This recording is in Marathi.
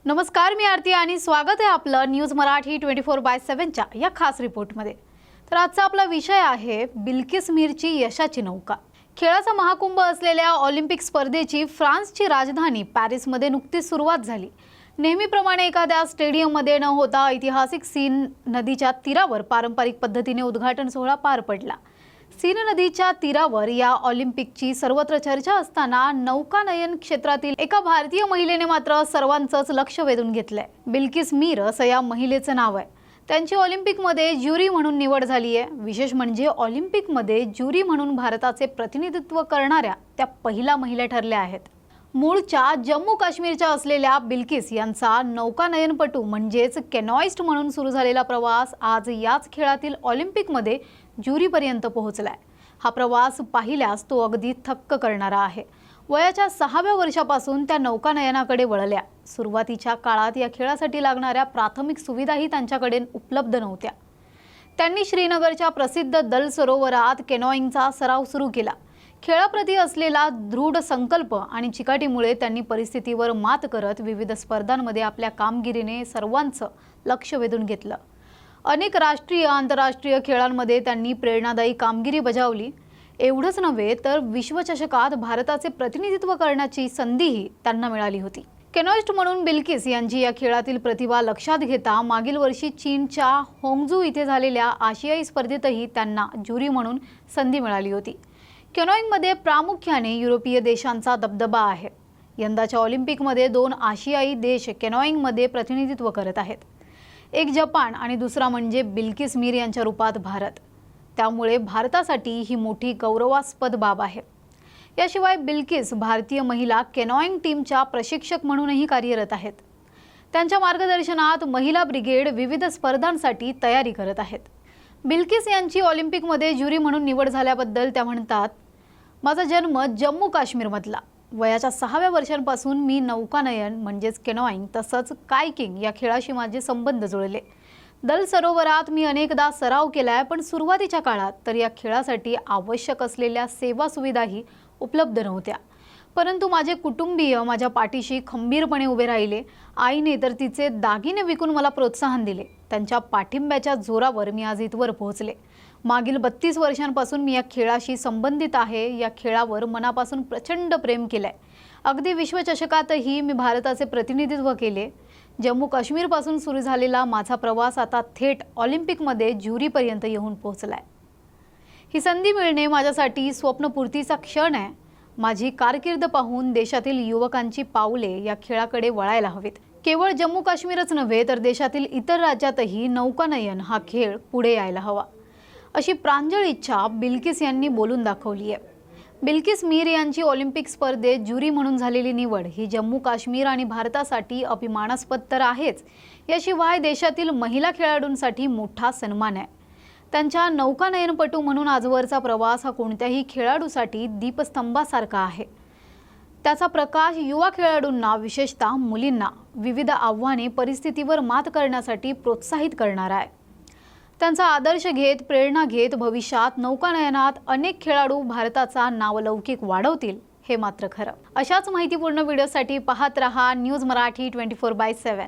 नमस्कार, मी आरती आणि स्वागत आहे आपलं न्यूज मराठी 24/7 च्या या खास रिपोर्टमध्ये। तर आजचा आपला विषय आहे बिल्किस मीरची यशाची नौका। खेळाचा महाकुंभ असलेल्या ऑलिम्पिक स्पर्धेची फ्रान्सची राजधानी पॅरिसमध्ये नुकतीच सुरुवात झाली। नेहमीप्रमाणे एखाद्या स्टेडियममध्ये न होता ऐतिहासिक सीन नदीच्या तीरावर पारंपरिक पद्धतीने उद्घाटन सोहळा पार पडला। सीन नदीच्या तीरावर या ऑलिम्पिकची सर्वत्र चर्चा असताना नौकानयन क्षेत्रातील एका भारतीय महिलेने मात्र सर्वांचंच लक्ष वेधून घेतलंय। बिल्किस मीर असं या महिलेचं नाव आहे। त्यांची ऑलिम्पिकमध्ये ज्युरी म्हणून निवड झाली आहे। विशेष म्हणजे ऑलिम्पिकमध्ये ज्युरी म्हणून भारताचे प्रतिनिधित्व करणाऱ्या त्या पहिल्या महिला ठरल्या आहेत। मूळच्या जम्मू काश्मीरच्या असलेल्या बिल्किस यांचा नौकानयनपटू म्हणजेच केनॉइस्ट म्हणून सुरू झालेला प्रवास आज याच खेळातील ऑलिम्पिकमध्ये ज्युरीपर्यंत पोहोचलाय। हा प्रवास पाहिल्यास तो अगदी थक्क करणारा आहे। वयाच्या 6व्या वर्षापासून त्या नौकानयनाकडे वळल्या। सुरुवातीच्या काळात या खेळासाठी लागणाऱ्या प्राथमिक सुविधाही त्यांच्याकडे उपलब्ध नव्हत्या। त्यांनी श्रीनगरच्या प्रसिद्ध दल सरोवरात केनॉइंगचा सराव सुरू केला। खेळाप्रती असलेला दृढ संकल्प आणि चिकाटीमुळे त्यांनी परिस्थितीवर मात करत विविध स्पर्धांमध्ये आपल्या कामगिरीने सर्वांचं लक्ष वेधून घेतलं। अनेक राष्ट्रीय आंतरराष्ट्रीय खेळांमध्ये त्यांनी प्रेरणादायी कामगिरी बजावली। एवढंच नव्हे तर विश्वचषकात भारताचे प्रतिनिधित्व करण्याची संधीही त्यांना मिळाली होती। केनॉइस्ट म्हणून बिल्किस यांची या खेळातील प्रतिभा लक्षात घेता मागील वर्षी चीनच्या होंगझू इथे झालेल्या आशियाई स्पर्धेतही त्यांना ज्युरी म्हणून संधी मिळाली होती। केनॉइंगमध्ये प्रामुख्याने युरोपीय देशांचा दबदबा आहे। यंदाच्या ऑलिम्पिकमध्ये 2 आशियाई देश केनॉइंगमध्ये प्रतिनिधित्व करत आहेत। एक जपान आणि दुसरा म्हणजे बिल्किस मीर यांच्या रूपात भारत। त्यामुळे भारतासाठी ही मोठी गौरवास्पद बाब आहे। याशिवाय बिल्किस भारतीय महिला केनॉइंग टीमच्या प्रशिक्षक म्हणूनही कार्यरत आहेत। त्यांच्या मार्गदर्शनात महिला ब्रिगेड विविध स्पर्धांसाठी तयारी करत आहेत। बिल्किस यांची ऑलिम्पिकमध्ये ज्युरी म्हणून निवड झाल्याबद्दल त्या म्हणतात, माझा जन्म जम्मू काश्मीरमधला। वयाच्या 6व्या वर्षांपासून मी नौकानयन म्हणजेच केनॉइंग तसंच कायकिंग या खेळाशी माझे संबंध जुळले। दल सरोवरात मी अनेकदा सराव केलाय, पण सुरुवातीच्या काळात तर या खेळासाठी आवश्यक असलेल्या सेवा सुविधाही उपलब्ध नव्हत्या। परंतु माझे कुटुंबीय माझ्या पाठीशी खंबीरपणे उभे राहिले। आईने तर तिचे दागिने विकून मला प्रोत्साहन दिले। त्यांच्या पाठिंब्याच्या जोरावर मी आज इथवर पोहोचले। मागील 32 वर्षांपासून मी या खेळाशी संबंधित आहे। या खेळावर मनापासून प्रचंड प्रेम केलंय। अगदी विश्वचषकातही मी भारताचे प्रतिनिधित्व केले। जम्मू काश्मीरपासून सुरू झालेला माझा प्रवास आता थेट ऑलिम्पिकमध्ये ज्युरीपर्यंत येऊन पोहोचलाय। ही संधी मिळणे माझ्यासाठी स्वप्नपूर्तीचा क्षण आहे। माझी कारकीर्द पाहून देशातील युवकांची पावले या खेळाकडे वळायला हवीत। केवळ जम्मू काश्मीरच नव्हे तर देशातील इतर राज्यातही नौकानयन हा खेळ पुढे यायला हवा, अशी प्रांजळ इच्छा बिल्किस यांनी बोलून दाखवली आहे। बिल्किस मीर यांची ऑलिम्पिक स्पर्धेत ज्युरी म्हणून झालेली निवड ही जम्मू काश्मीर आणि भारतासाठी अभिमानास्पद तर आहेच, याशिवाय देशातील महिला खेळाडूंसाठी मोठा सन्मान आहे। त्यांच्या नौकानयनपटू म्हणून आजवरचा प्रवास हा कोणत्याही खेळाडूसाठी दीपस्तंभासारखा आहे। त्याचा प्रकाश युवा खेळाडूंना विशेषतः मुलींना विविध आव्हाने परिस्थितीवर मात करण्यासाठी प्रोत्साहित करणारा आहे। त्यांचा आदर्श घेत प्रेरणा घेत भविष्यात नौकानयनात अनेक खेळाडू भारताचा नावलौकिक वाढवतील हे मात्र खरं। अशाच माहितीपूर्ण व्हिडिओसाठी पाहत रहा न्यूज मराठी 24/7।